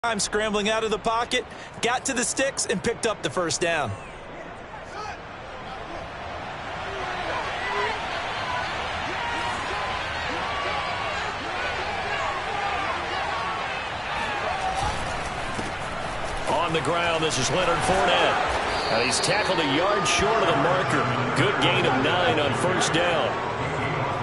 Time scrambling out of the pocket, got to the sticks, and picked up the first down. On the ground, this is Leonard Fournette. And he's tackled a yard short of the marker. Good gain of 9 on first down.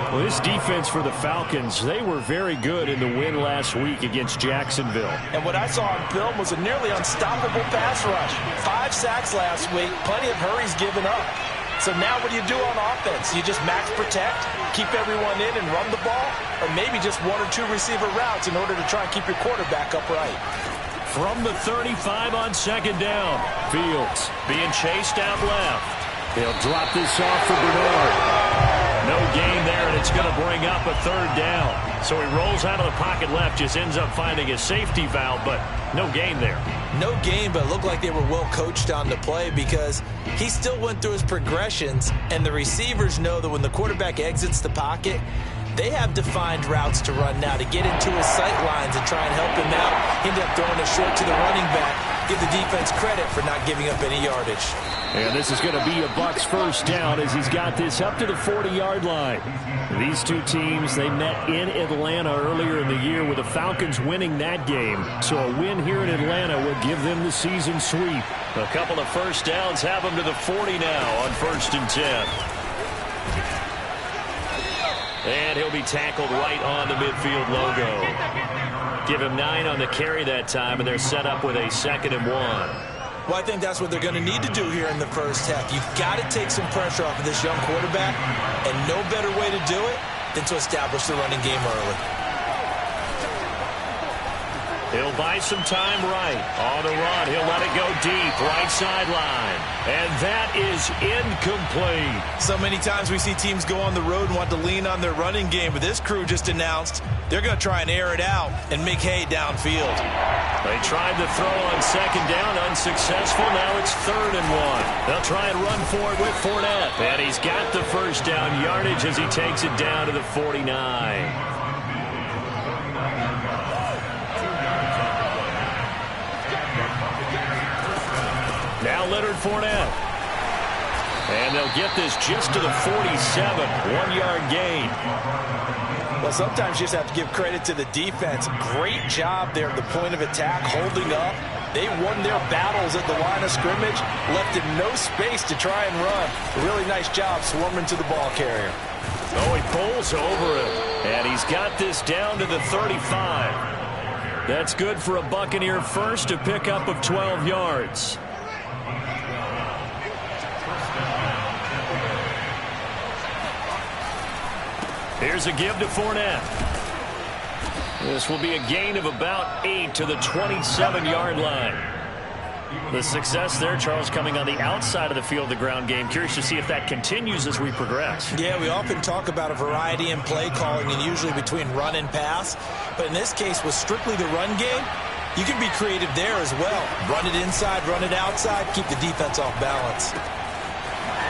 Well, this defense for the Falcons, they were very good in the win last week against Jacksonville. And what I saw on film was a nearly unstoppable pass rush. 5 sacks last week, plenty of hurries given up. So now what do you do on offense? You just max protect, keep everyone in and run the ball, or maybe just 1 or 2 receiver routes in order to try and keep your quarterback upright. From the 35 on second down, Fields being chased out left. They'll drop this off for Bernard. No gain there, and it's going to bring up a third down. So he rolls out of the pocket left, just ends up finding a safety valve, but no gain there. No gain, but it looked like they were well coached on the play because he still went through his progressions, and the receivers know that when the quarterback exits the pocket, they have defined routes to run now to get into his sight lines and try and help him out. He ended up throwing it short to the running back. Give the defense credit for not giving up any yardage. And this is going to be a Bucs first down as he's got this up to the 40-yard line. These two teams, they met in Atlanta earlier in the year with the Falcons winning that game. So a win here in Atlanta would give them the season sweep. A couple of first downs have them to the 40 now on 1st and 10. And he'll be tackled right on the midfield logo. Give him 9 on the carry that time, and they're set up with a 2nd and 1. Well, I think that's what they're going to need to do here in the first half. You've got to take some pressure off of this young quarterback, and no better way to do it than to establish the running game early. He'll buy some time right. On the run, he'll let it go deep, right sideline. And that is incomplete. So many times we see teams go on the road and want to lean on their running game, but this crew just announced they're going to try and air it out and make hay downfield. They tried to throw on 2nd down, unsuccessful. Now it's 3rd and 1. They'll try and run for it with Fournette. And he's got the first down yardage as he takes it down to the 49. Now Leonard Fournette. And they'll get this just to the 47. 1-yard gain. Well, sometimes you just have to give credit to the defense. Great job there at the point of attack, holding up. They won their battles at the line of scrimmage, left him no space to try and run. A really nice job swarming to the ball carrier. Oh, he pulls over him. And he's got this down to the 35. That's good for a Buccaneer first, a pickup of 12 yards. Here's a give to Fournette. This will be a gain of about 8 to the 27-yard line. The success there, Charles, coming on the outside of the field, the ground game. Curious to see if that continues as we progress. Yeah, we often talk about a variety in play calling and usually between run and pass. But in this case, with strictly the run game, you can be creative there as well. Run it inside, run it outside, keep the defense off balance.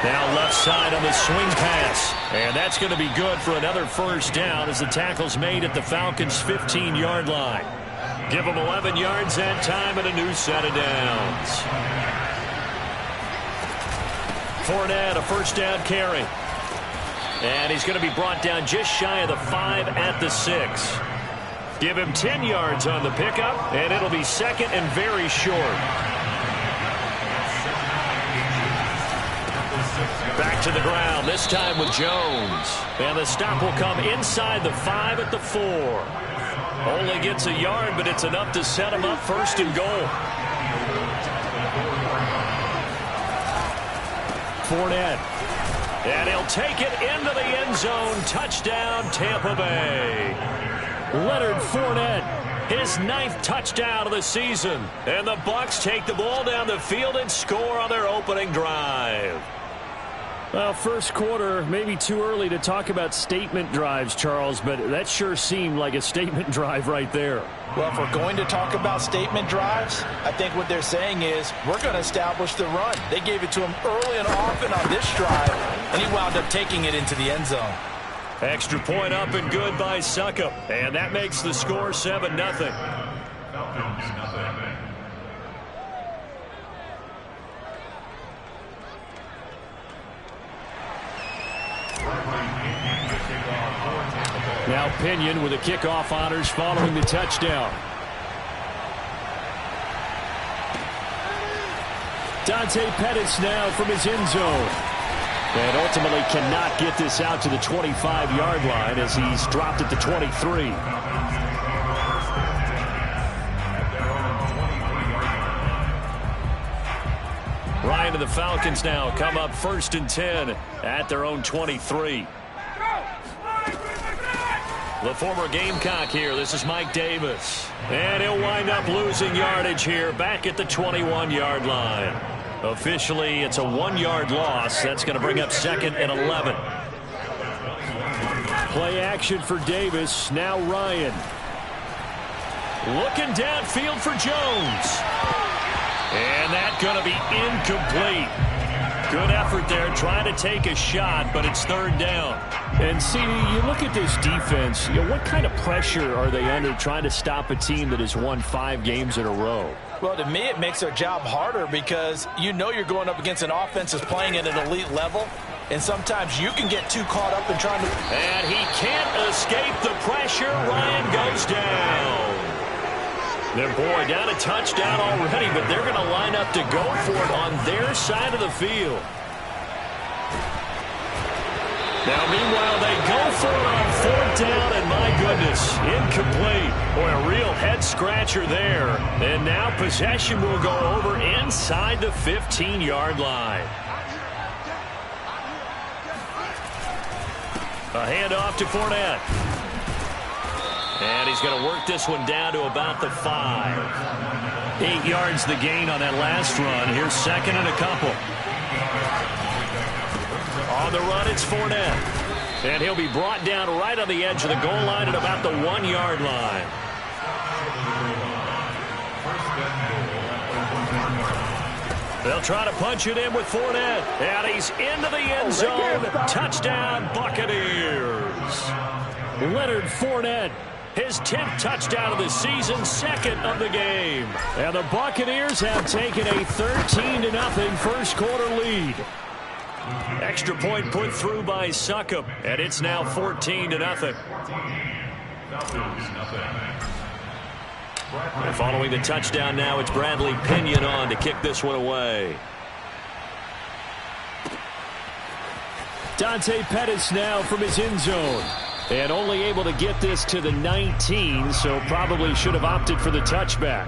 Now left side on the swing pass. And that's going to be good for another first down as the tackle's made at the Falcons' 15-yard line. Give them 11 yards that time and a new set of downs. Fournette, a first down carry. And he's going to be brought down just shy of the 5 at the 6. Give him 10 yards on the pickup, and it'll be 2nd and very short. Back to the ground, this time with Jones. And the stop will come inside the 5 at the 4. Only gets a yard, but it's enough to set him up 1st and goal. Fournette. And he'll take it into the end zone. Touchdown, Tampa Bay. Leonard Fournette. His 9th touchdown of the season. And the Bucs take the ball down the field and score on their opening drive. Well, first quarter, maybe too early to talk about statement drives, Charles, but that sure seemed like a statement drive right there. Well, if we're going to talk about statement drives, I think what they're saying is we're going to establish the run. They gave it to him early and often on this drive, and he wound up taking it into the end zone. Extra point up and good by Succop. And that makes the score 7-0. Now Pinion with the kickoff honors following the touchdown. Dante Pettis now from his end zone. And ultimately cannot get this out to the 25-yard line as he's dropped at the 23. Ryan and the Falcons now come up 1st and 10 at their own 23. The former Gamecock here. This is Mike Davis. And he'll wind up losing yardage here back at the 21-yard line. Officially, it's a 1-yard loss. That's going to bring up 2nd and 11. Play action for Davis. Now Ryan. Looking downfield for Jones. And that's going to be incomplete. Good effort there, trying to take a shot, but it's 3rd down. And, CD, you look at this defense, what kind of pressure are they under trying to stop a team that has won 5 games in a row? Well, to me, it makes their job harder because you know you're going up against an offense that's playing at an elite level, and sometimes you can get too caught up in trying to... And he can't escape the pressure. Ryan goes down. Their boy down a touchdown already, but they're going to line up to go for it on their side of the field. Now, meanwhile, they go for it on 4th down, and my goodness, incomplete. Boy, a real head-scratcher there. And now possession will go over inside the 15-yard line. A handoff to Fournette. And he's going to work this one down to about the 5. 8 yards the gain on that last run. Here's 2nd and a couple. On the run, it's Fournette. And he'll be brought down right on the edge of the goal line at about the 1-yard line. They'll try to punch it in with Fournette. And he's into the end zone. Touchdown, Buccaneers. Leonard Fournette. His 10th touchdown of the season, 2nd of the game. And the Buccaneers have taken a 13-0 first quarter lead. Extra point put through by Succop, and it's now 14-0. And following the touchdown now, it's Bradley Pinion on to kick this one away. Dante Pettis now from his end zone. And only able to get this to the 19, so probably should have opted for the touchback.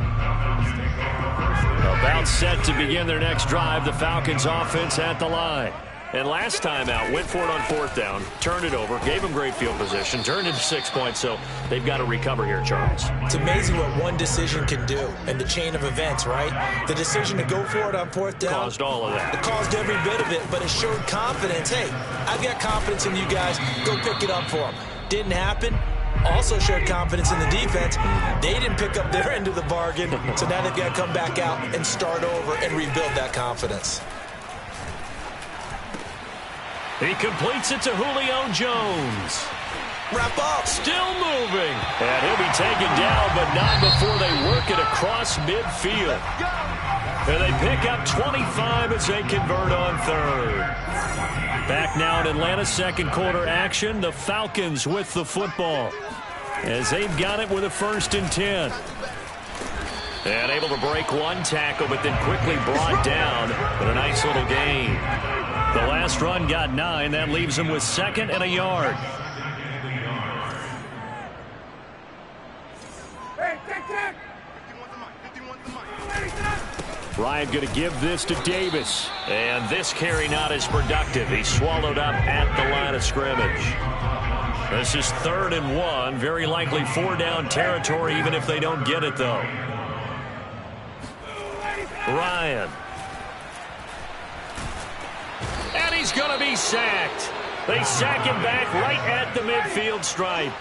About set to begin their next drive, the Falcons offense at the line. And last time out, went for it on 4th down, turned it over, gave them great field position, turned into 6 points, so they've got to recover here, Charles. It's amazing what one decision can do in the chain of events, right? The decision to go for it on 4th down. Caused all of that. It caused every bit of it, but it showed confidence. Hey, I've got confidence in you guys. Go pick it up for them. Didn't happen. Also showed confidence in the defense. They didn't pick up their end of the bargain, so now they've got to come back out and start over and rebuild that confidence. He completes it to Julio Jones. Wrap up. Still moving. And he'll be taken down, but not before they work it across midfield. And they pick up 25 as they convert on 3rd. Back now in Atlanta, 2nd quarter action. The Falcons with the football as they've got it with a 1st and 10. And able to break one tackle, but then quickly brought down. But a nice little gain. The last run got 9. That leaves him with 2nd and a yard. Ryan going to give this to Davis. And this carry not as productive. He's swallowed up at the line of scrimmage. This is 3rd and 1. Very likely 4-down territory, even if they don't get it, though. Ryan. And he's going to be sacked. They sack him back right at the midfield stripe.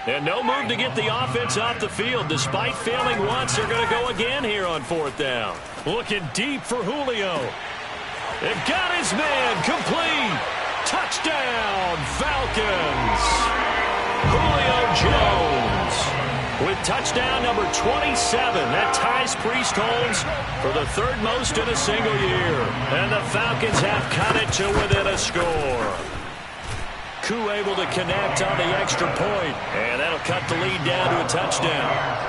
And no move to get the offense off the field. Despite failing once, they're going to go again here on 4th down. Looking deep for Julio. They've got his man complete. Touchdown, Falcons. Julio Jones with touchdown number 27. That ties Priest Holmes for the 3rd most in a single year. And the Falcons have cut it to within a score. Koo able to connect on the extra point, and that'll cut the lead down to a touchdown.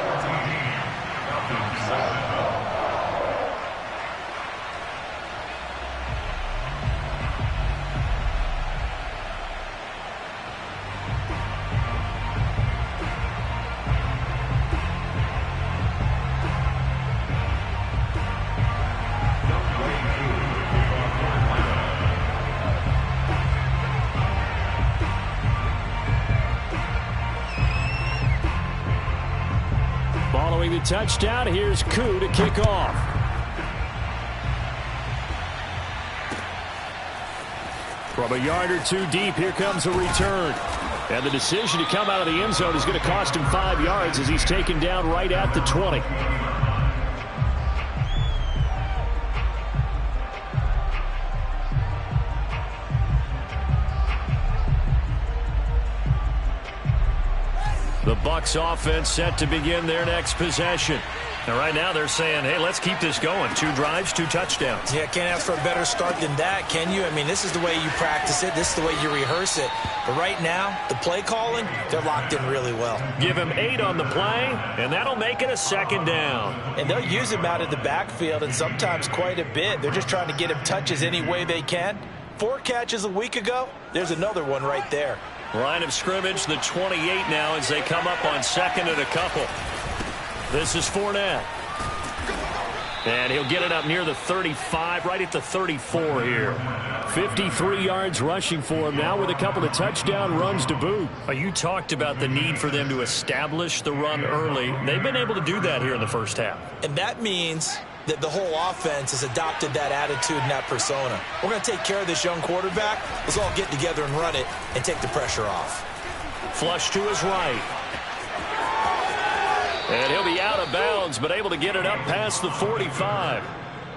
Following the touchdown, here's Koo to kick off. From a yard or two deep, here comes a return. And the decision to come out of the end zone is going to cost him 5 yards as he's taken down right at the 20. The Bucs offense set to begin their next possession. And right now they're saying, hey, let's keep this going. 2 drives, 2 touchdowns. Yeah, can't ask for a better start than that, can you? I mean, this is the way you practice it. This is the way you rehearse it. But right now, the play calling, they're locked in really well. Give him 8 on the play, and that'll make it a 2nd down. And they'll use him out of the backfield, and sometimes quite a bit. They're just trying to get him touches any way they can. 4 catches a week ago, there's another one right there. Line of scrimmage, the 28 now as they come up on 2nd and a couple. This is Fournette. And he'll get it up near the 35, right at the 34 here. 53 yards rushing for him now with a couple of touchdown runs to boot. You talked about the need for them to establish the run early. They've been able to do that here in the first half. And that means that the whole offense has adopted that attitude and that persona. We're going to take care of this young quarterback. Let's all get together and run it and take the pressure off. Flush to his right. And he'll be out of bounds, but able to get it up past the 45.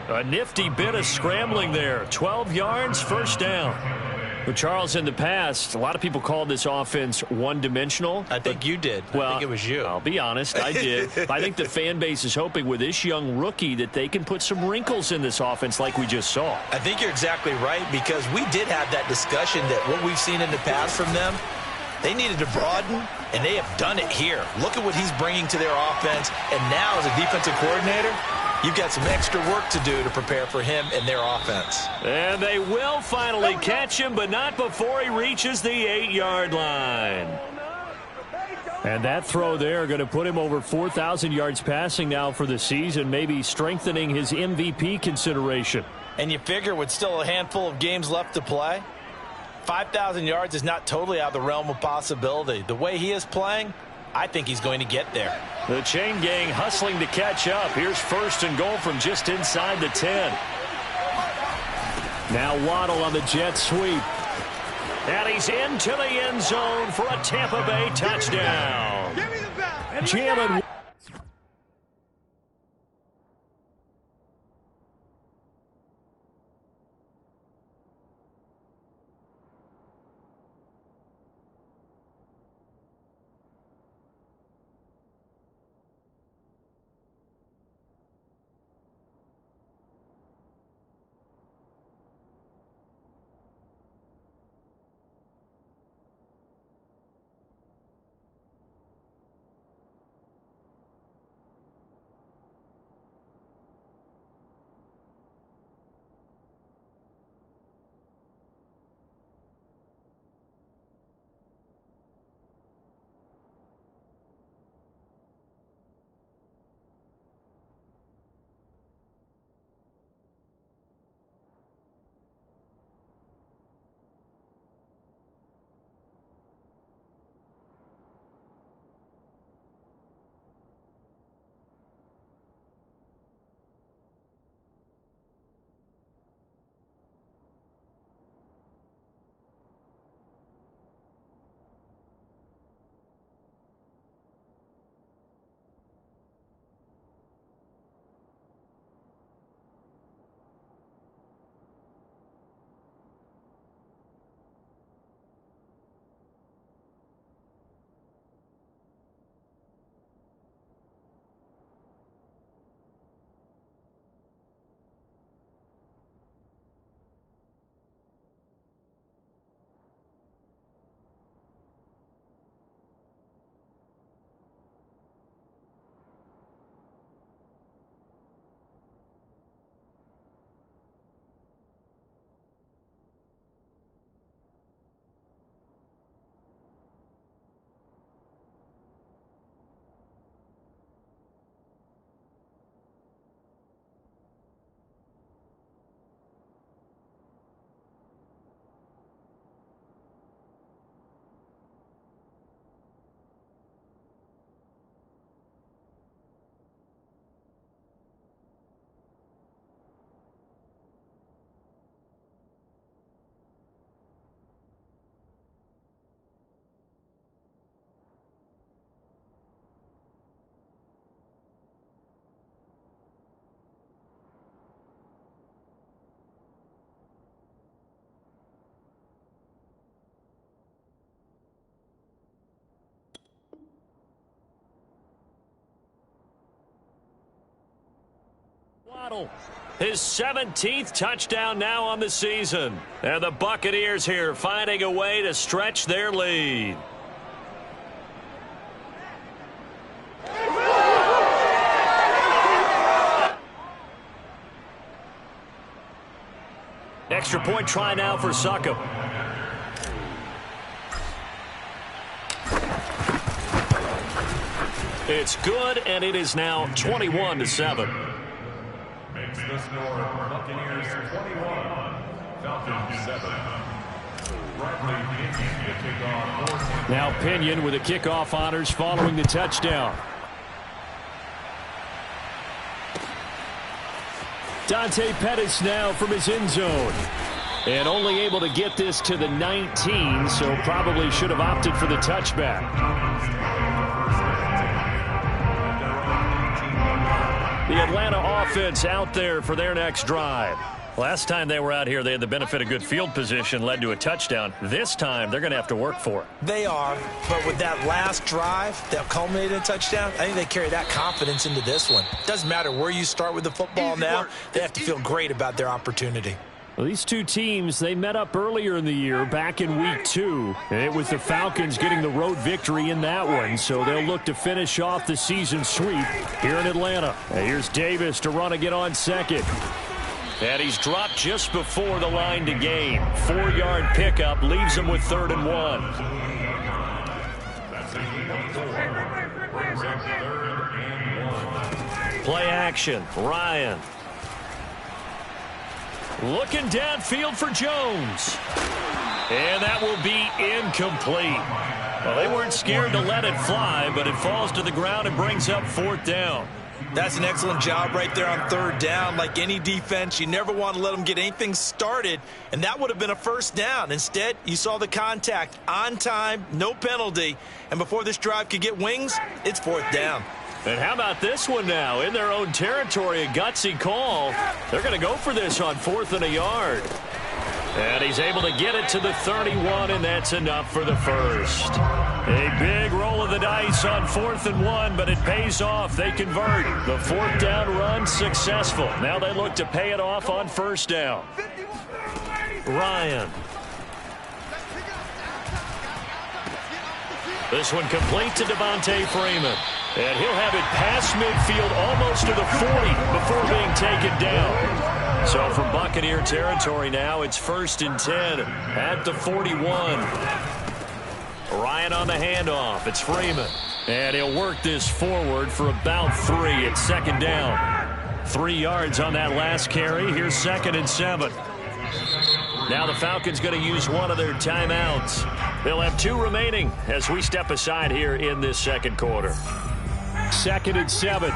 A nifty bit of scrambling there. 12 yards, 1st down. Well, Charles, in the past, a lot of people called this offense one-dimensional. I think you did. Well, I think it was you. I'll be honest, I did. I think the fan base is hoping with this young rookie that they can put some wrinkles in this offense like we just saw. I think you're exactly right, because we did have that discussion that what we've seen in the past from them, they needed to broaden, and they have done it here. Look at what he's bringing to their offense, and now as a defensive coordinator, you've got some extra work to do to prepare for him and their offense. And they will finally catch him, but not before he reaches the 8-yard line. And that throw there going to put him over 4,000 yards passing now for the season, maybe strengthening his MVP consideration. And you figure with still a handful of games left to play, 5,000 yards is not totally out of the realm of possibility. The way he is playing, I think he's going to get there. The chain gang hustling to catch up. Here's 1st and goal from just inside the 10. Now Waddle on the jet sweep. And he's into the end zone for a Tampa Bay touchdown. Jalen. Waddle, his 17th touchdown now on the season. And the Buccaneers here finding a way to stretch their lead. Extra point try now for Succop. It's good, and it is now 21-7. Makes the score Buccaneers 21, Falcons 7. Now Pinion with the kickoff honors following the touchdown. Dante Pettis now from his end zone. And only able to get this to the 19, so probably should have opted for the touchback. The Atlanta offense out there for their next drive. Last time they were out here, they had the benefit of good field position, led to a touchdown. This time, they're going to have to work for it. They are, but with that last drive that culminated in a touchdown, I think they carry that confidence into this one. Doesn't matter where you start with the football now, they have to feel great about their opportunity. Well, these two teams, they met up earlier in the year, back in Week 2. It was the Falcons getting the road victory in that one, so they'll look to finish off the season sweep here in Atlanta. And here's Davis to run again on second. And he's dropped just before the line to gain. 4-yard pickup leaves him with 3rd and 1. Play action. Ryan. Looking downfield for Jones. And that will be incomplete. Well, they weren't scared to let it fly, but it falls to the ground and brings up 4th down. That's an excellent job right there on 3rd down. Like any defense, you never want to let them get anything started, and that would have been a 1st down. Instead, you saw the contact on time, no penalty, and before this drive could get wings, it's 4th down. And how about this one now? In their own territory, a gutsy call. They're going to go for this on 4th and a yard. And he's able to get it to the 31, and that's enough for the first. A big roll of the dice on 4th and 1, but it pays off. They convert. The 4th down run successful. Now they look to pay it off on 1st down. Ryan. This one complete to Devontae Freeman. And he'll have it past midfield almost to the 40 before being taken down. So from Buccaneer territory now, it's 1st and 10 at the 41. Ryan on the handoff. It's Freeman. And he'll work this forward for about 3 at 2nd down. 3 yards on that last carry. Here's 2nd and 7. Now the Falcons going to use one of their timeouts. They'll have 2 remaining as we step aside here in this 2nd quarter. 2nd and 7.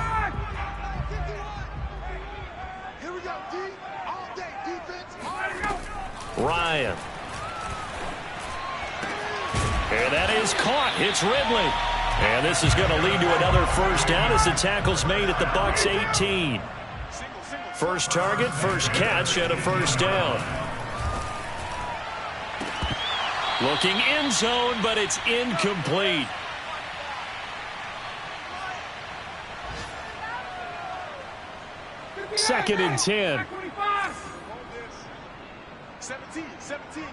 Ryan. And that is caught. It's Ridley. And this is going to lead to another 1st down as the tackle's made at the Bucs 18. First target, first catch, and a 1st down. Looking end zone, but it's incomplete. Second and 10. 17,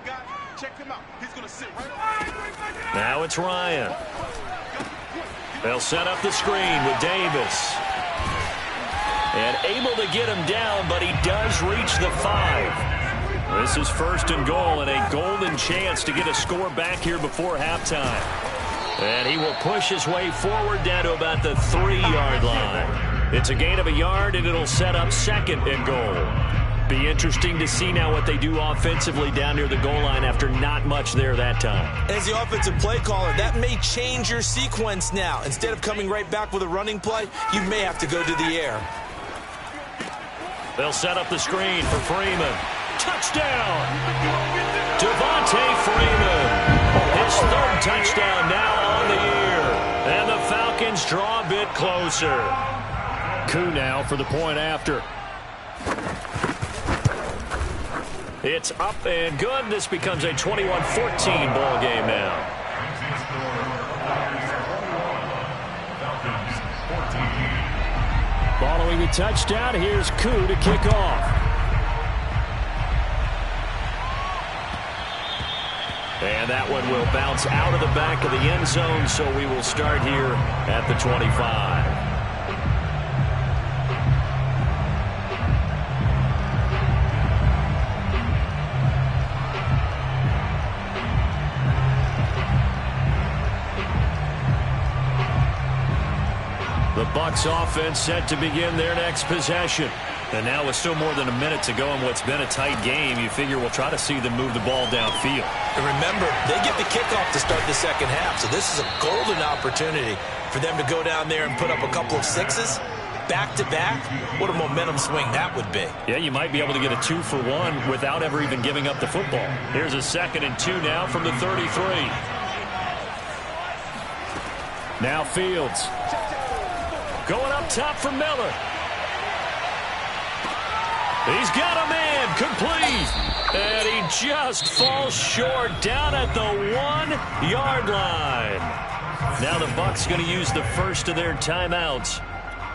guys. Check him out. He's going to sit right. Now it's Ryan. They'll set up the screen with Davis. And able to get him down, but he does reach the 5. This is 1st and goal and a golden chance to get a score back here before halftime. And he will push his way forward down to about the 3-yard line. It's a gain of a yard, and it'll set up 2nd and goal. Be interesting to see now what they do offensively down near the goal line after not much there that time. As the offensive play caller, that may change your sequence now. Instead of coming right back with a running play, you may have to go to the air. They'll set up the screen for Freeman. Touchdown! Devontae Freeman. His 3rd touchdown now on the year. And the Falcons draw a bit closer. Koo now for the point after. It's up and good. This becomes a 21-14 ball game now. Following the touchdown, here's Koo to kick off. And that one will bounce out of the back of the end zone, so we will start here at the 25. The Bucs offense set to begin their next possession. And now with still more than a minute to go in what's been a tight game, you figure we'll try to see them move the ball downfield. And remember, they get the kickoff to start the second half, so this is a golden opportunity for them to go down there and put up a couple of sixes back-to-back. What a momentum swing that would be. Yeah, you might be able to get a 2-for-1 without ever even giving up the football. Here's a 2nd and 2 now from the 33. Now Fields. Going up top for Miller. He's got a man, complete. And he just falls short down at the 1-yard line. Now the Bucs going to use the first of their timeouts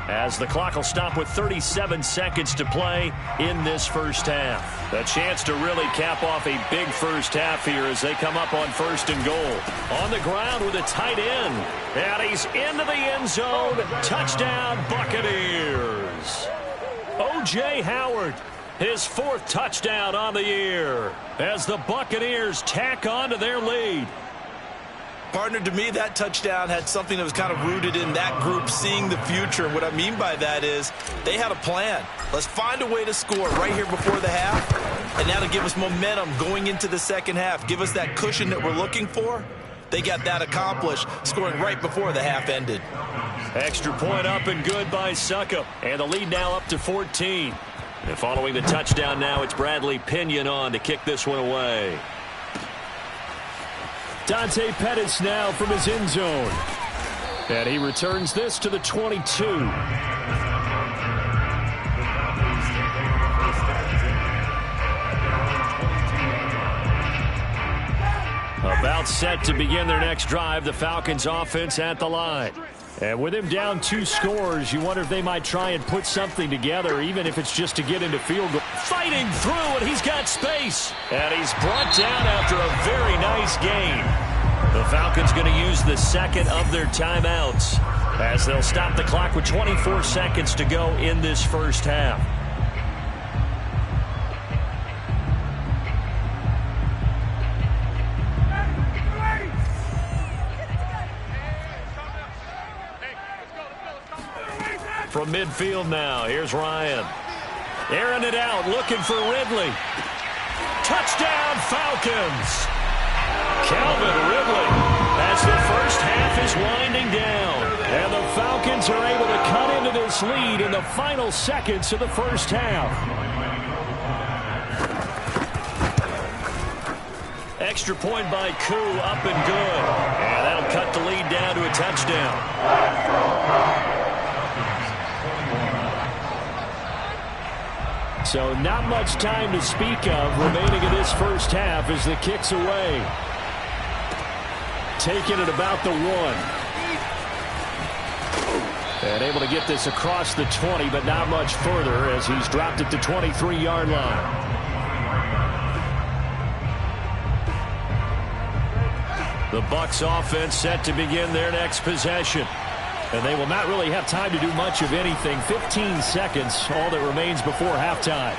as the clock will stop with 37 seconds to play in this first half. A chance to really cap off a big first half here as they come up on 1st and goal. On the ground with a tight end. And he's into the end zone. Touchdown, Buccaneers. O.J. Howard, his 4th touchdown on the year as the Buccaneers tack on to their lead. Partner, to me, that touchdown had something that was kind of rooted in that group seeing the future. And what I mean by that is they had a plan. Let's find a way to score right here before the half. And now to give us momentum going into the second half, give us that cushion that we're looking for. They got that accomplished, scoring right before the half ended. Extra point up and good by Succop. And the lead now up to 14. And following the touchdown now, it's Bradley Pinion on to kick this one away. Dante Pettis now from his end zone. And he returns this to the 22. About set to begin their next drive, the Falcons offense at the line. And with him down 2 scores, you wonder if they might try and put something together, even if it's just to get into field goal. Fighting through, and he's got space. And he's brought down after a very nice gain. The Falcons going to use the 2nd of their timeouts as they'll stop the clock with 24 seconds to go in this first half. From midfield now, here's Ryan. Airing it out, looking for Ridley. Touchdown, Falcons! Calvin Ridley as the first half is winding down. And the Falcons are able to cut into this lead in the final seconds of the first half. Extra point by Koo, up and good. And that'll cut the lead down to a touchdown. So not much time to speak of remaining in this first half as the kick's away. Taking it about the 1. And able to get this across the 20, but not much further as he's dropped it to 23-yard line. The Bucs offense set to begin their next possession. And they will not really have time to do much of anything. 15 seconds, all that remains before halftime.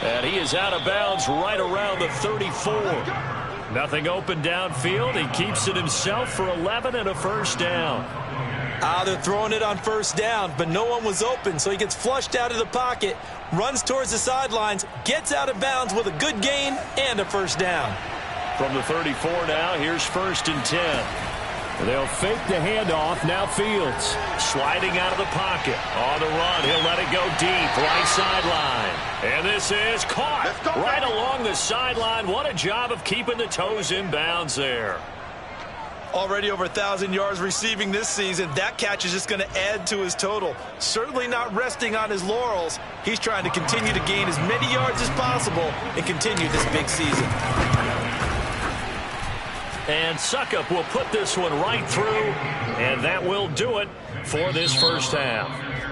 And he is out of bounds right around the 34. Nothing open downfield. He keeps it himself for 11 and a first down. They're throwing it on first down, but no one was open, so he gets flushed out of the pocket, runs towards the sidelines, gets out of bounds with a good gain and a first down. From the 34 now, here's 1st and 10. They'll fake the handoff. Now Fields. Sliding out of the pocket. On the run. He'll let it go deep. Right sideline. And this is caught right along the sideline. What a job of keeping the toes in bounds there. Already over 1,000 yards receiving this season. That catch is just going to add to his total. Certainly not resting on his laurels. He's trying to continue to gain as many yards as possible and continue this big season. And Succop will put this one right through, and that will do it for this first half.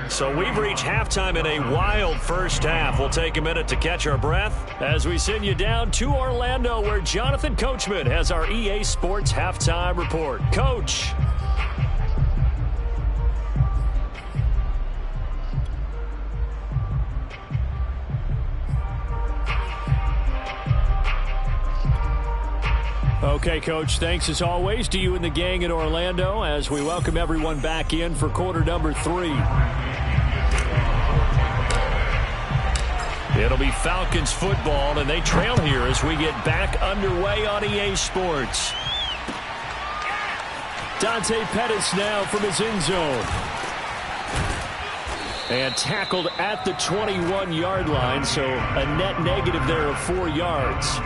So we've reached halftime in a wild first half. We'll take a minute to catch our breath as we send you down to Orlando, where Jonathan Coachman has our EA Sports Halftime Report. Coach. Okay, Coach, thanks as always to you and the gang in Orlando as we welcome everyone back in for quarter number 3. It'll be Falcons football, and they trail here as we get back underway on EA Sports. Dante Pettis now from his end zone. And tackled at the 21-yard line, so a net negative there of 4 yards.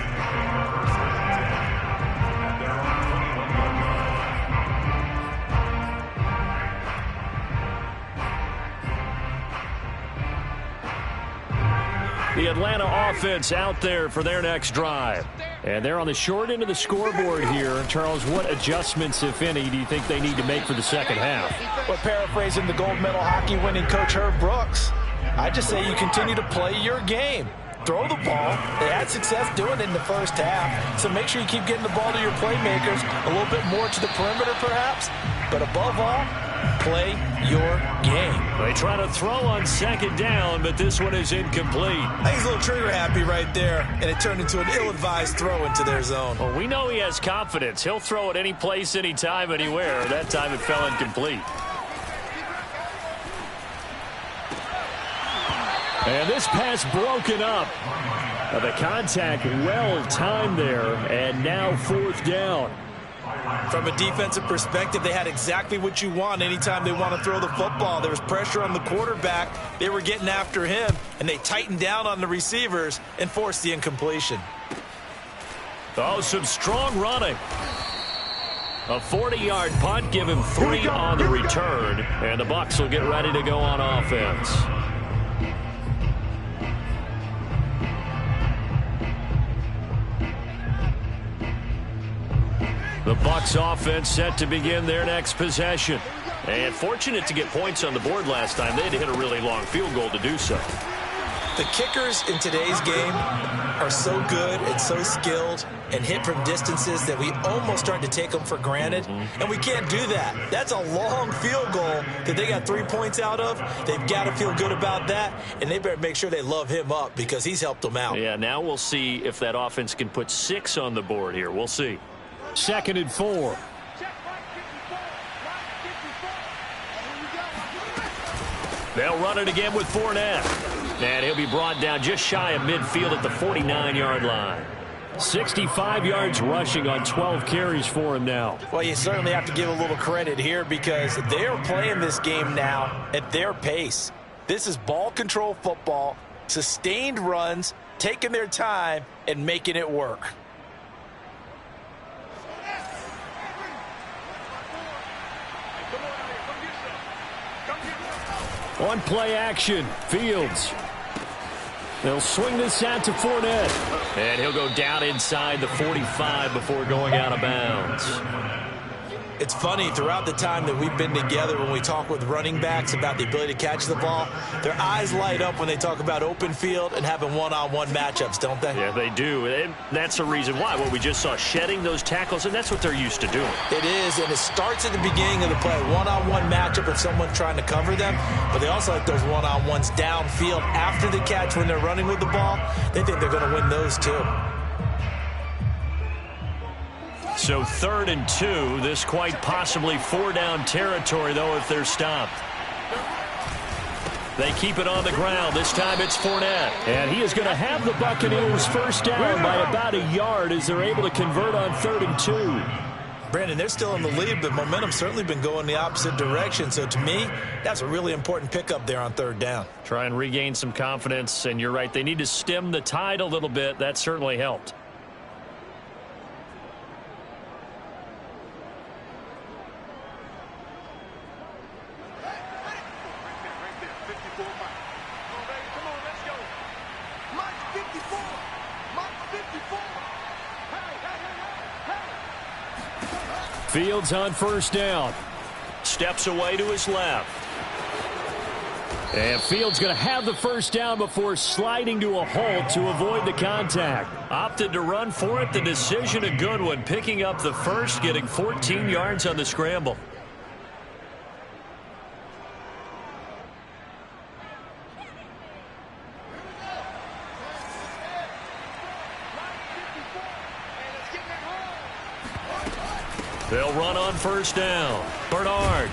The Atlanta offense out there for their next drive. And they're on the short end of the scoreboard here. Charles, what adjustments, if any, do you think they need to make for the second half? Well, paraphrasing the gold medal hockey winning coach Herb Brooks, I just say you continue to play your game. Throw the ball. They had success doing it in the first half, so make sure you keep getting the ball to your playmakers, a little bit more to the perimeter perhaps, but above all, play your game. They try to throw on second down, but this one is incomplete. I think he's a little trigger happy right there, and it turned into an ill-advised throw into their zone. Well, we know he has confidence. He'll throw it any place, anytime, anywhere. That time it fell incomplete. And this pass broken up. The contact well timed there, and now fourth down. From a defensive perspective, they had exactly what you want anytime they want to throw the football. There was pressure on the quarterback. They were getting after him, and they tightened down on the receivers and forced the incompletion. Oh, some strong running. A 40-yard punt, give him 3 on the return, and the Bucs will get ready to go on offense. The Bucs offense set to begin their next possession. And fortunate to get points on the board last time. They had to hit a really long field goal to do so. The kickers in today's game are so good and so skilled and hit from distances that we almost start to take them for granted. And we can't do that. That's a long field goal that they got 3 points out of. They've got to feel good about that, and they better make sure they love him up because he's helped them out. Yeah, now we'll see if that offense can put 6 on the board here. We'll see. 2nd and 4. They'll run it again with Fournette. And he'll be brought down just shy of midfield at the 49-yard line. 65 yards rushing on 12 carries for him now. Well, you certainly have to give a little credit here because they're playing this game now at their pace. This is ball control football, sustained runs, taking their time, and making it work. On play action, Fields. They'll swing this out to Fournette. And he'll go down inside the 45 before going out of bounds. It's funny, throughout the time that we've been together, when we talk with running backs about the ability to catch the ball, their eyes light up when they talk about open field and having one-on-one matchups, don't they? Yeah, they do. And that's the reason why. What we just saw, shedding those tackles, and that's what they're used to doing. It is, and it starts at the beginning of the play. One-on-one matchup if someone's trying to cover them, but they also like those one-on-ones downfield after the catch when they're running with the ball. They think they're going to win those too. So 3rd and 2, this quite possibly 4-down territory, though, if they're stopped. They keep it on the ground. This time it's Fournette. And he is going to have the Buccaneers first down by about a yard as they're able to convert on 3rd and 2. Brandon, they're still in the lead, but momentum's certainly been going the opposite direction. So to me, that's a really important pickup there on 3rd down. Try and regain some confidence, and you're right. They need to stem the tide a little bit. That certainly helped. Fields on first down. Steps away to his left. And Fields going to have the first down before sliding to a halt to avoid the contact. Opted to run for it. The decision a good one. Picking up the first, getting 14 yards on the scramble. They'll run on first down. Bernard.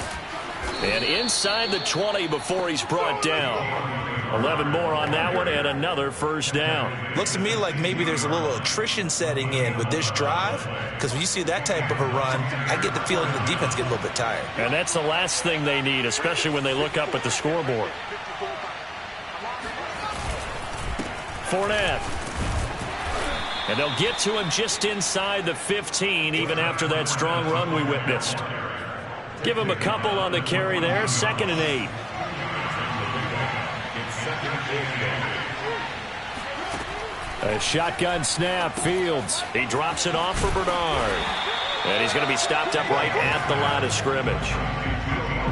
And inside the 20 before he's brought down. 11 more on that one and another first down. Looks to me like maybe there's a little attrition setting in with this drive, because when you see that type of a run, I get the feeling the defense get a little bit tired. And that's the last thing they need, especially when they look up at the scoreboard. Fournette. And they'll get to him just inside the 15, even after that strong run we witnessed. Give him a couple on the carry there. 2nd and 8. A shotgun snap. Fields. He drops it off for Bernard. And he's going to be stopped up right at the line of scrimmage.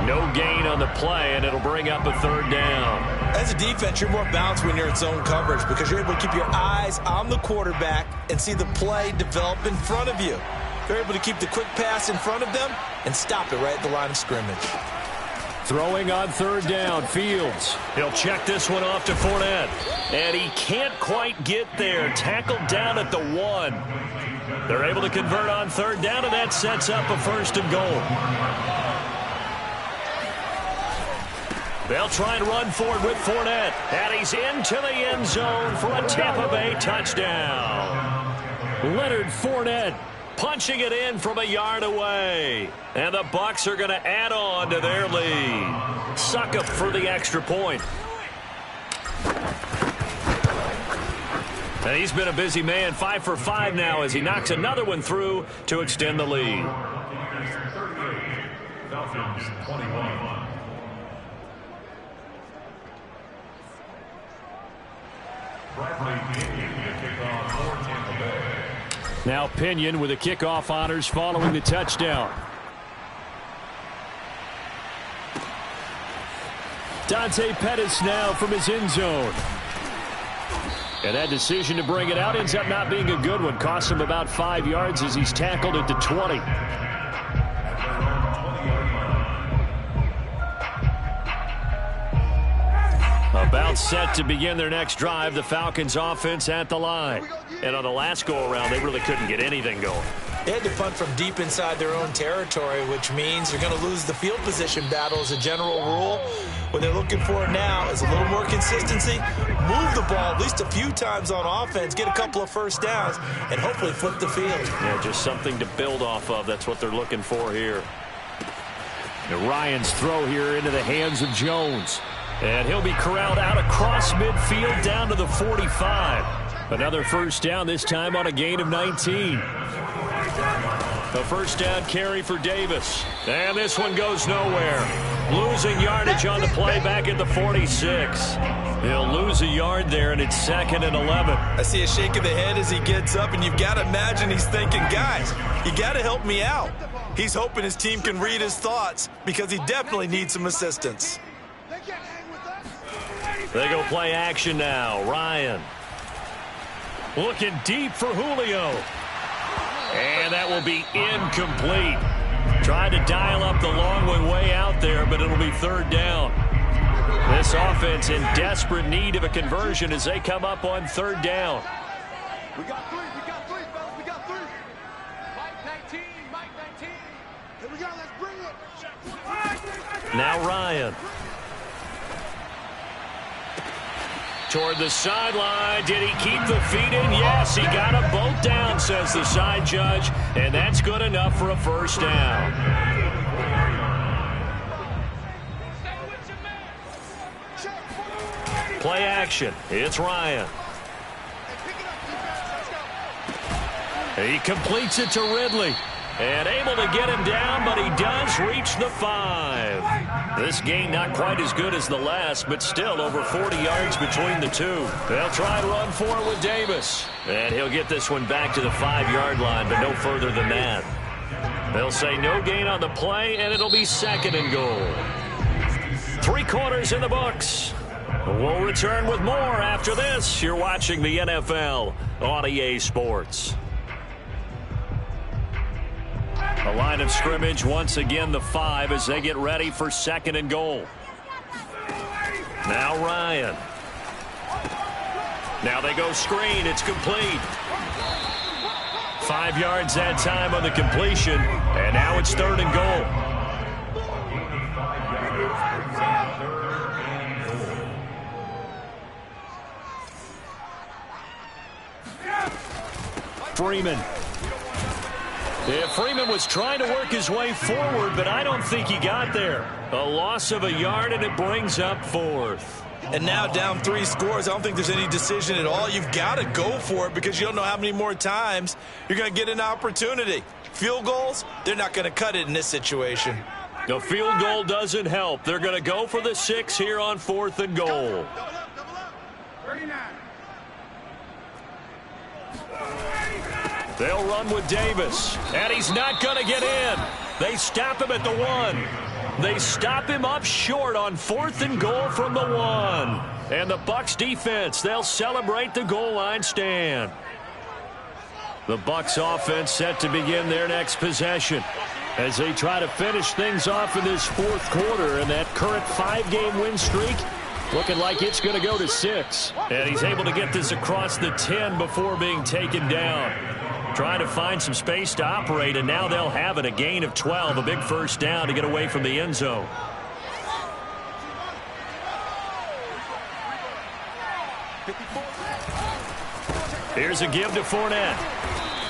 No gain on the play, and it'll bring up a 3rd down. As a defense, you're more balanced when you're in zone coverage because you're able to keep your eyes on the quarterback and see the play develop in front of you. They're able to keep the quick pass in front of them and stop it right at the line of scrimmage. Throwing on 3rd down. Fields. He'll check this one off to Fournette. And he can't quite get there. Tackled down at the 1. They're able to convert on 3rd down, and that sets up a 1st and goal. They'll try and run forward with Fournette. And he's into the end zone for a Tampa Bay touchdown. Leonard Fournette. Punching it in from a yard away. And the Bucs are going to add on to their lead. Succop for the extra point. And he's been a busy man. 5 for 5 now as he knocks another one through to extend the lead. Falcons 21. Bradley Pinion to kick off for Tampa Bay. Now Pinion with the kickoff honors following the touchdown. Dante Pettis now from his end zone. And that decision to bring it out ends up not being a good one. Costs him about 5 yards as he's tackled at the 20. About set to begin their next drive, the Falcons offense at the line. And on the last go-around, they really couldn't get anything going. They had to punt from deep inside their own territory, which means they're going to lose the field position battle as a general rule. What they're looking for now is a little more consistency, move the ball at least a few times on offense, get a couple of first downs, and hopefully flip the field. Yeah, just something to build off of. That's what they're looking for here. And Ryan's throw here into the hands of Jones. And he'll be corralled out across midfield down to the 45. Another first down, this time on a gain of 19. The first down carry for Davis. And this one goes nowhere. Losing yardage on the play back at the 46. He'll lose a yard there, and it's 2nd and 11. I see a shake of the head as he gets up, and you've got to imagine he's thinking, guys, you got to help me out. He's hoping his team can read his thoughts because he definitely needs some assistance. They go play action now. Ryan. Looking deep for Julio. And that will be incomplete. Tried to dial up the long one way out there, but it'll be 3rd down. This offense in desperate need of a conversion as they come up on 3rd down. We got 3, fellas, we got 3. Mike 19, Mike 19. Here we go, let's bring it. Now Ryan. Toward the sideline. Did he keep the feet in? Yes, he got them both down, says the side judge. And that's good enough for a first down. Play action. It's Ryan. He completes it to Ridley. And able to get him down, but he does reach the 5. This gain not quite as good as the last, but still over 40 yards between the two. They'll try and run for it with Davis. And he'll get this one back to the 5-yard line, but no further than that. They'll say no gain on the play, and it'll be 2nd and goal. 3 quarters in the books. We'll return with more after this. You're watching the NFL on EA Sports. A line of scrimmage, once again the 5 as they get ready for 2nd and goal. Now Ryan. Now they go screen. It's complete. 5 yards that time on the completion, and now it's 3rd and goal. Freeman. Yeah, Freeman was trying to work his way forward, but I don't think he got there. A loss of a yard, and it brings up 4th. And now down 3 scores. I don't think there's any decision at all. You've got to go for it because you don't know how many more times you're going to get an opportunity. Field goals, they're not going to cut it in this situation. The field goal doesn't help. They're going to go for the 6 here on 4th and goal. Double up. 39. They'll run with Davis, and he's not going to get in. They stop him at the 1. They stop him up short on 4th and goal from the 1. And the Bucs defense, they'll celebrate the goal line stand. The Bucs offense set to begin their next possession as they try to finish things off in this 4th quarter, and that current 5-game win streak looking like it's going to go to 6. And he's able to get this across the 10 before being taken down. Trying to find some space to operate, and now they'll have it. A gain of 12, a big first down to get away from the end zone. Here's a give to Fournette.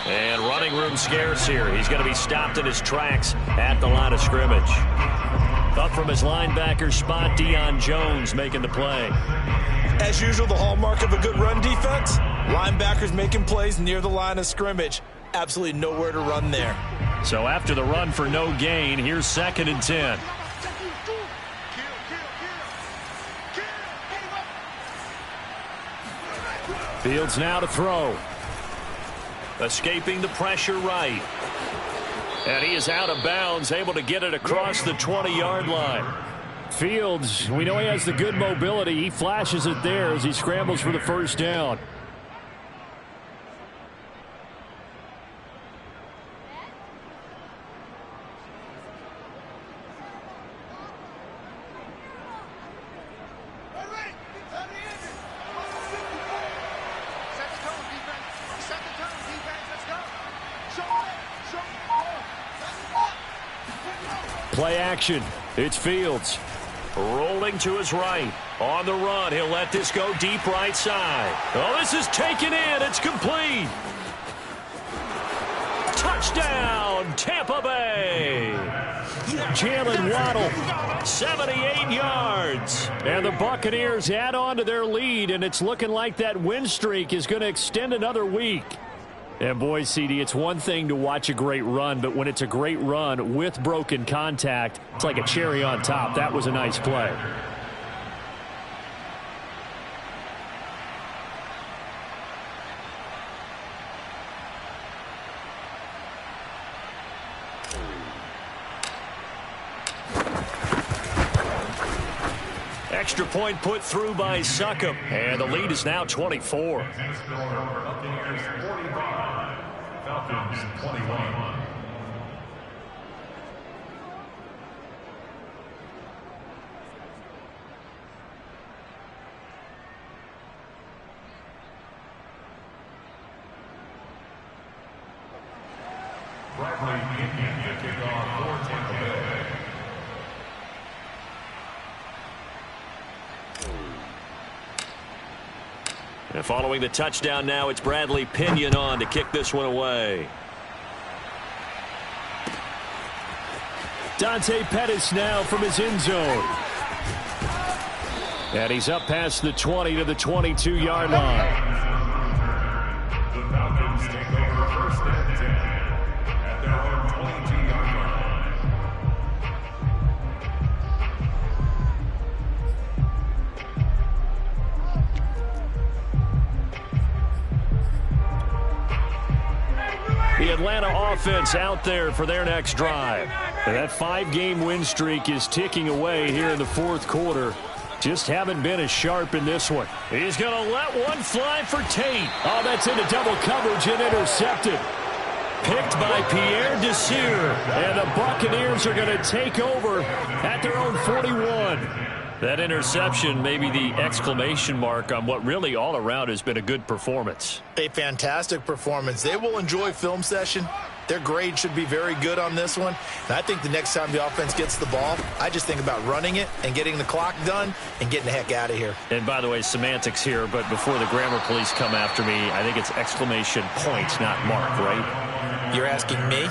And running room scarce here. He's going to be stopped in his tracks at the line of scrimmage. Up from his linebacker spot, Deion Jones making the play. As usual, the hallmark of a good run defense, linebackers making plays near the line of scrimmage. Absolutely nowhere to run there. So after the run for no gain, here's 2nd and 10. Fields now to throw. Escaping the pressure right. And he is out of bounds, able to get it across the 20-yard line. Fields, we know he has the good mobility. He flashes it there as he scrambles for the first down. Play action. It's Fields. Rolling to his right. On the run. He'll let this go deep right side. Oh, this is taken in. It's complete. Touchdown, Tampa Bay. Jalen Waddle. 78 yards. And the Buccaneers add on to their lead, and it's looking like that win streak is going to extend another week. And boy, CD, it's one thing to watch a great run, but when it's a great run with broken contact, it's like a cherry on top. That was a nice play. Extra point put through by Succop, and the lead is now 24. Buccaneers 45, Falcons 21. Bradley Pinion to kick off for Tampa Bay. And following the touchdown now, it's Bradley Pinion on to kick this one away. Dante Pettis now from his end zone. And he's up past the 20 to the 22-yard line. The Falcons take over first and 10 at their own 22-yard line. Atlanta offense out there for their next drive. And that 5-game win streak is ticking away here in the fourth quarter. Just haven't been as sharp in this one. He's going to let one fly for Tate. Oh, that's into double coverage and intercepted. Picked by Pierre Desir. And the Buccaneers are going to take over at their own 41. That interception may be the exclamation mark on what really all around has been a good performance. A fantastic performance. They will enjoy film session. Their grade should be very good on this one. And I think the next time the offense gets the ball, I just think about running it and getting the clock done and getting the heck out of here. And by the way, semantics here, but before the grammar police come after me, I think it's exclamation point, not mark, right? You're asking me?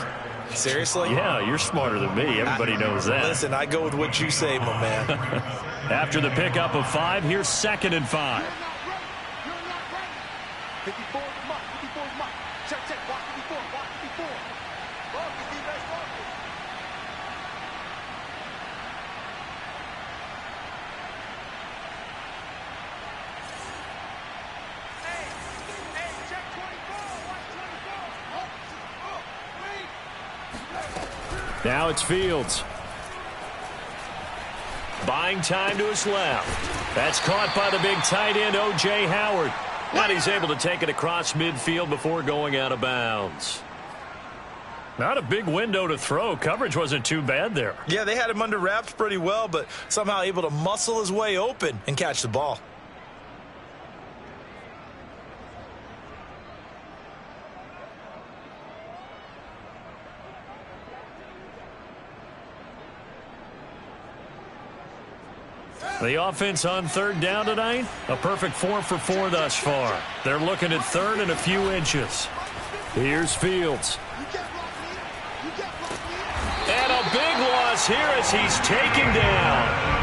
Seriously? Yeah, you're smarter than me. Everybody knows that. Listen, I go with what you say, my man. After the pickup of 5, here's 2nd and 5. 54 is mark. 54 is mark. Check, check. Watch 54. Watch 54. Focus, defense, focus. Hey, check 24. Watch 24. Now it's Fields. Buying time to his left. That's caught by the big tight end, O.J. Howard. And he's able to take it across midfield before going out of bounds. Not a big window to throw. Coverage wasn't too bad there. Yeah, they had him under wraps pretty well, but somehow able to muscle his way open and catch the ball. The offense on 3rd down tonight, a perfect 4 for 4 thus far. They're looking at 3rd and a few inches. Here's Fields. And a big loss here as he's taken down.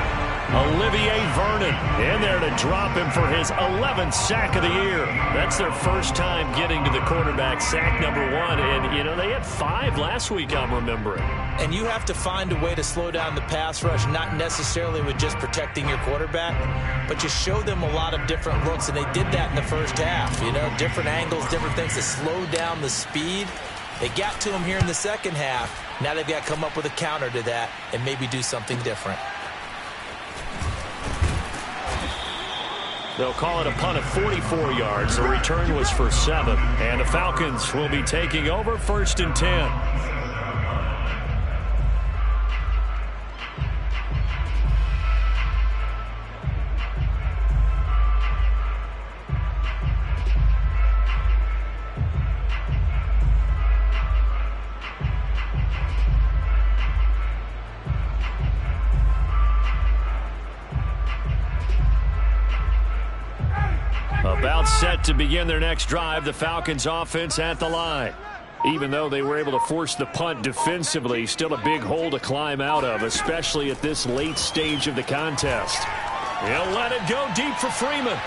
Olivier Vernon in there to drop him for his 11th sack of the year. That's their first time getting to the quarterback, sack number 1. And, you know, they had 5 last week, I'm remembering. And you have to find a way to slow down the pass rush, not necessarily with just protecting your quarterback, but just show them a lot of different looks. And they did that in the first half, you know, different angles, different things to slow down the speed. They got to him here in the second half. Now they've got to come up with a counter to that and maybe do something different. They'll call it a punt of 44 yards. The return was for 7. And the Falcons will be taking over 1st and 10. About set to begin their next drive, the Falcons offense at the line. Even though they were able to force the punt defensively, still a big hole to climb out of, especially at this late stage of the contest. He'll let it go deep for Freeman.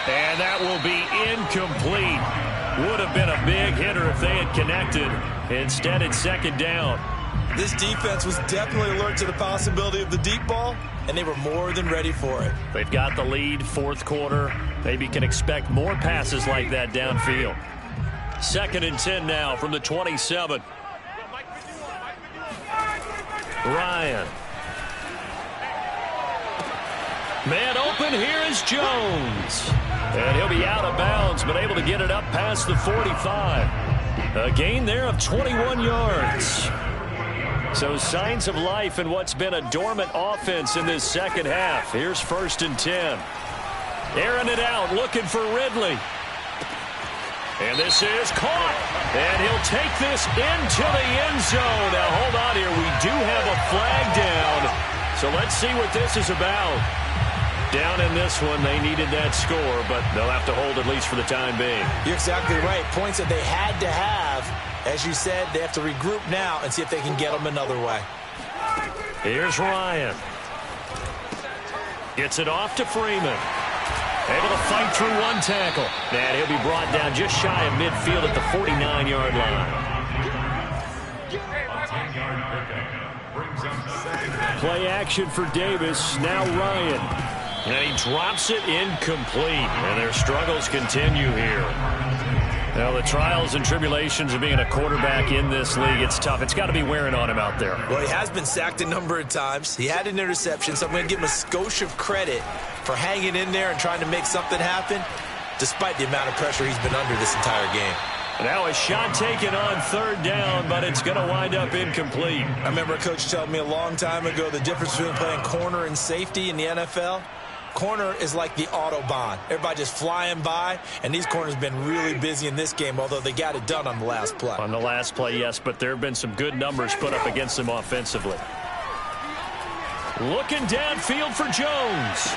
And that will be incomplete. Would have been a big hitter if they had connected. Instead, it's 2nd down. This defense was definitely alert to the possibility of the deep ball, and they were more than ready for it. They've got the lead, 4th quarter. Maybe can expect more passes like that downfield. 2nd and 10 now from the 27. Ryan. Man open, here is Jones. And he'll be out of bounds, but able to get it up past the 45. A gain there of 21 yards. So signs of life in what's been a dormant offense in this second half. Here's 1st and 10. Airing it out, looking for Ridley. And this is caught. And he'll take this into the end zone. Now, hold on here. We do have a flag down. So let's see what this is about. Down in this one, they needed that score, but they'll have to hold at least for the time being. You're exactly right. Points that they had to have. As you said, they have to regroup now and see if they can get them another way. Here's Ryan. Gets it off to Freeman. Able to fight through one tackle. And he'll be brought down just shy of midfield at the 49-yard line. Play action for Davis. Now Ryan. And he drops it incomplete. And their struggles continue here. Well, the trials and tribulations of being a quarterback in this league, it's tough. It's got to be wearing on him out there. Well, he has been sacked a number of times. He had an interception, so I'm going to give him a skosh of credit for hanging in there and trying to make something happen, despite the amount of pressure he's been under this entire game. Now a shot taken on third down, but it's going to wind up incomplete. I remember a coach telling me a long time ago the difference between playing corner and safety in the NFL. Corner is like the Autobahn. Everybody just flying by, and these corners have been really busy in this game, although they got it done on the last play. On the last play, yes, but there have been some good numbers put up against them offensively. Looking downfield for Jones.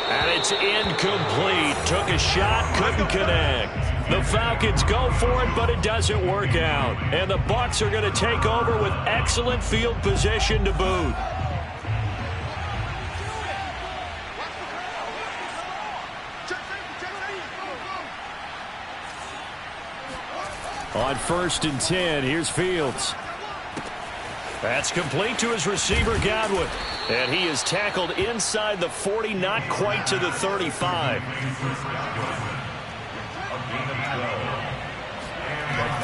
And it's incomplete. Took a shot, couldn't connect. The Falcons go for it, but it doesn't work out. And the Bucs are going to take over with excellent field position to boot. On 1st and 10, here's Fields. That's complete to his receiver, Godwin. And he is tackled inside the 40, not quite to the 35.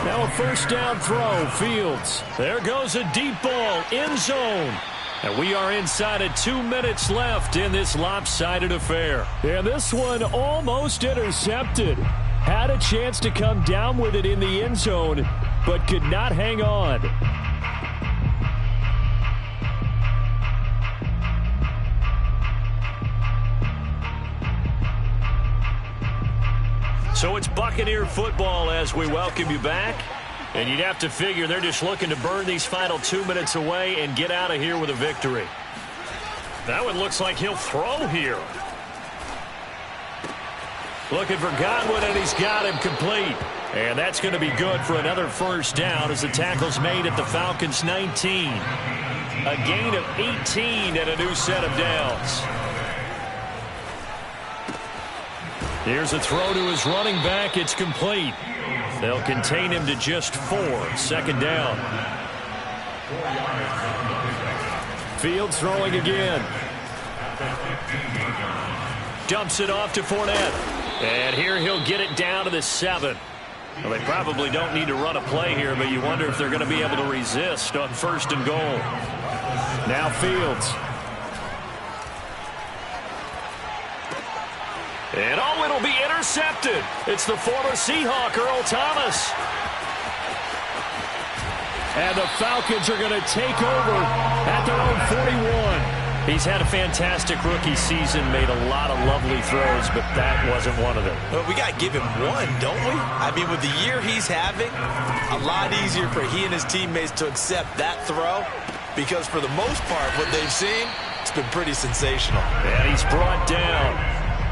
Now a 1st down throw, Fields. There goes a deep ball, end zone. And we are inside of 2 minutes left in this lopsided affair. And this one almost intercepted. Had a chance to come down with it in the end zone, but could not hang on. So it's Buccaneer football as we welcome you back. And you'd have to figure they're just looking to burn these final 2 minutes away and get out of here with a victory. That one looks like he'll throw here. Looking for Godwin, and he's got him complete. And that's going to be good for another 1st down as the tackle's made at the Falcons' 19. A gain of 18 and a new set of downs. Here's a throw to his running back. It's complete. They'll contain him to just 4. 2nd down. Fields throwing again. Dumps it off to Fournette. And here he'll get it down to the 7. Well, they probably don't need to run a play here, but you wonder if they're going to be able to resist on 1st and goal. Now Fields. And oh, it'll be intercepted. It's the former Seahawk, Earl Thomas. And the Falcons are going to take over at their own 41. He's had a fantastic rookie season, made a lot of lovely throws, but that wasn't one of them. Well, we got to give him one, don't we? I mean, with the year he's having, a lot easier for he and his teammates to accept that throw because for the most part, what they've seen, it's been pretty sensational. And he's brought down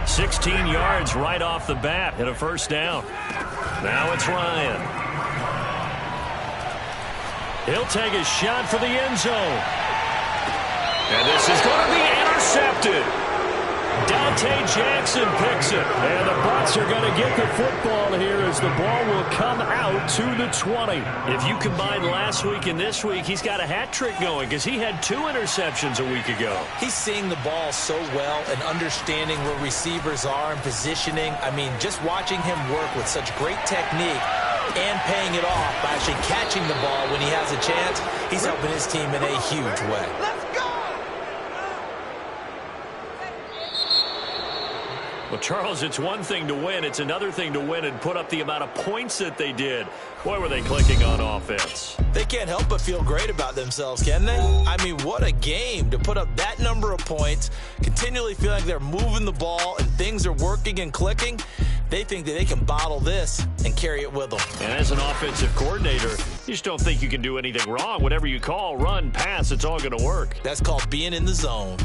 16 yards right off the bat and a 1st down. Now it's Ryan. He'll take a shot for the end zone. And this is going to be intercepted. Dante Jackson picks it. And the Bucs are going to get the football here as the ball will come out to the 20. If you combine last week and this week, he's got a hat trick going because he had 2 interceptions a week ago. He's seeing the ball so well and understanding where receivers are and positioning. I mean, just watching him work with such great technique and paying it off by actually catching the ball when he has a chance, he's helping his team in a huge way. Well, Charles, it's one thing to win. It's another thing to win and put up the amount of points that they did. Boy, were they clicking on offense. They can't help but feel great about themselves, can they? I mean, what a game to put up that number of points, continually feeling like they're moving the ball and things are working and clicking. They think that they can bottle this and carry it with them. And as an offensive coordinator, you just don't think you can do anything wrong. Whatever you call, run, pass, it's all going to work. That's called being in the zone.